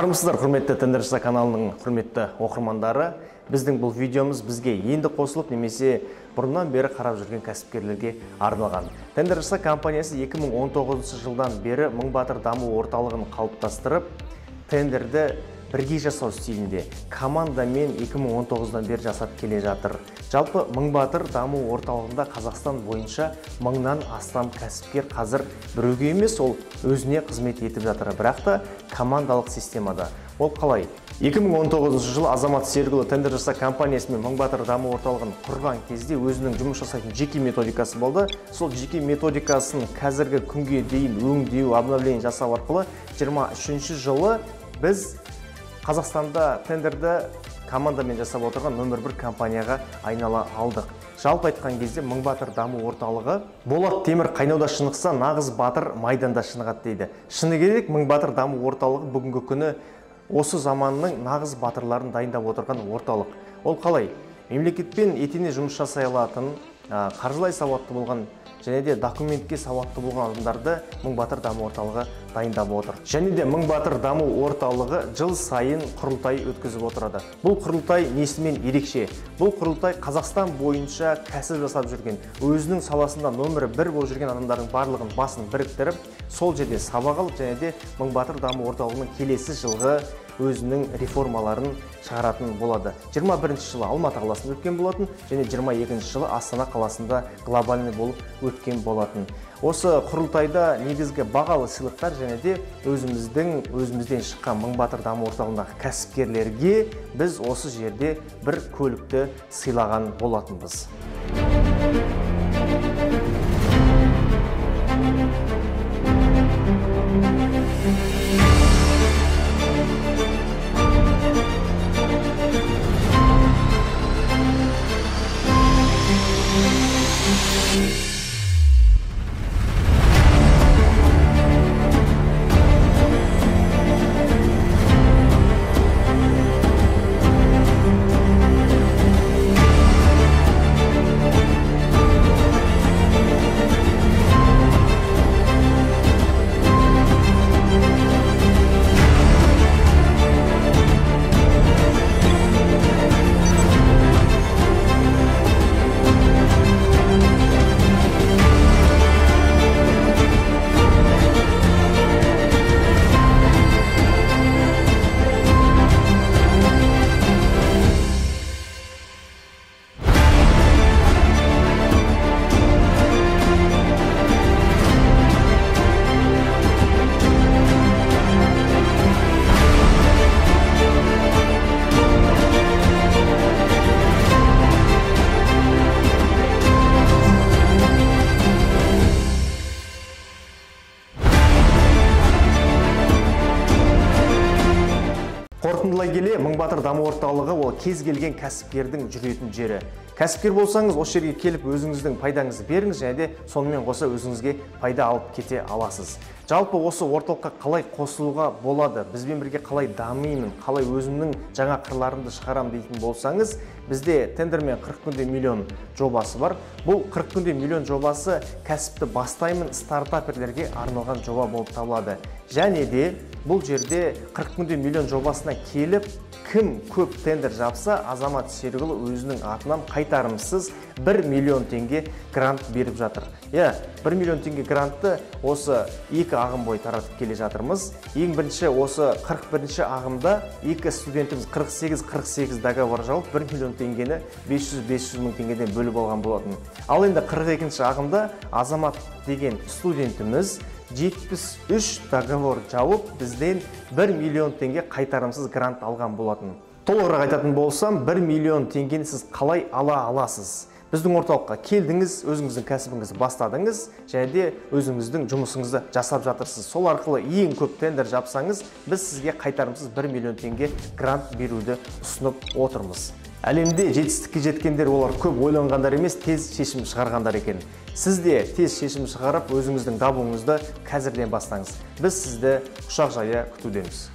Армысыздар, құрметті Тендер.Жаса каналының құрметті оқырмандары. Біздің бұл видеомыз бізге енді қосылып, немесе бұрыннан бері қарап жүрген кәсіпкерлерге арналған. Тендер.Жаса компаниясы 2019 жылдан бері Мыңбатыр даму орталығын қалыптастырып, тендерді бірге жасау стилінде командамен 2019-дан бері жасап келе жатыр. Жалпы Мыңбатыр даму орталығында Қазақстан бойынша 1000-нан астам кәсіпкер қазір біреуге емес, ол өзіне қызмет етіп жатыр. Бірақ та командалық системада. Ол қалай? 2019 жылы Азамат Серікұлы Тендер.Жаса компаниясы мен Мыңбатыр даму орталығын құрған кезде өзінің жұмыс жасайтын жеке методикасы болды. Сол жеке методикасын қазіргі күнге дейін өңдеу, обновление жасау арқылы 23 жылы біз Қазақстанда тендерді командамен жасап отырған номер 1 компанияға айнала алдық. Жалпы айтқан кезде Мыңбатыр даму орталығы болат темір қайнауда шынықса, нағыз батыр майданда шынығады дейді. Шыны керек, Мыңбатыр даму орталығы бүгінгі күні осы заманның нағыз батырларын дайындап отырған орталық. Ол қалай? Мемлекетпен етене жұмыс жасай алатын, қаржылай сауатты болған және де документке сауатты болған адамдарды Мыңбатыр даму орталығы дайындап отыр. Және де Мыңбатыр даму орталығы жыл сайын құрылтай өткізіп отырады. Бұл құрылтай несімен ерекше? Бұл құрылтай Қазақстан бойынша кәсіп жасап жүрген, өзінің саласында номер 1 болып жүрген адамдардың барлығын басын біріктіріп, сол жерде сабақ алып, және де Мыңбатыр даму орталығының келесі жылғы өзінің реформаларын шығаратын болады. 21 жылы Алматы қаласында өткен болатын, және 22 жылы Астана қаласында глобальный болып өткен болатын. Осы құрылтайда негізгі бағалы сыйлықтар және де өзімізден шыққан Мыңбатыр даму орталығындағы кәсіпкерлерге біз осы жерде бір көлікті сыйлаған болатынбыз. Қорытындылай келе, Мыңбатыр даму орталығы ол кез келген кәсіпкердің жүретін жері. Кәсіпкер болсаңыз, осы жерге келіп өзіңіздің пайдаңызды беріңіз, және де сонымен қоса өзіңізге пайда алып кете аласыз. Жалпы осы орталыққа қалай қосылуға болады, бізбен бірге қалай дамимын, қалай өзімнің жаңа қырларымды шығарам дейтін болсаңыз, бізде тендермен 40 күнде миллион жобасы бар. Бұл 40 күнде миллион жобасы кәсіпті бастаймын стартаперлерге арналған жоба болып табылады. Және де бұл жерде 40 күнде миллион жобасына келіп, кім көп тендер жапса, Азамат Серікұлы өзінің атынан қайтарымсыз 1 миллион теңге грант беріп жатыр. 1 миллион теңге грантты осы 2 ағым бойы таратып келе жатырмыз. Ең бірінші осы 41-ші ағымда 2 студентіміз 48 договор жауып 1 миллион теңгені 500 мың теңгеден бөліп алған болатын. Ал енді 42-ші ағымда Азамат деген студентіміз 73 договор жауып, бізден 1 миллион теңге қайтарымсыз грант алған болатын. Толығырақ айтатын болсам, 1 миллион теңгені сіз қалай ала аласыз? Біздің орталыққа келдіңіз, өзіңіздің кәсібіңізді бастадыңыз, және де өзіңіздің жұмысыңызды жасап жатырсыз. Сол арқылы ең көп тендер жапсаңыз, біз сізге қайтарымсыз 1 миллион теңге грант беруді ұсынып отырмыз. Әлемде жетістікке жеткендер олар көп ойланғандар емес, тез шешім шығарғандар екен. Сіз де тез шешім шығарып, өзіңіздің дамуыңызды қазірден бастаңыз. Біз сізді құшақ жая күтудеміз.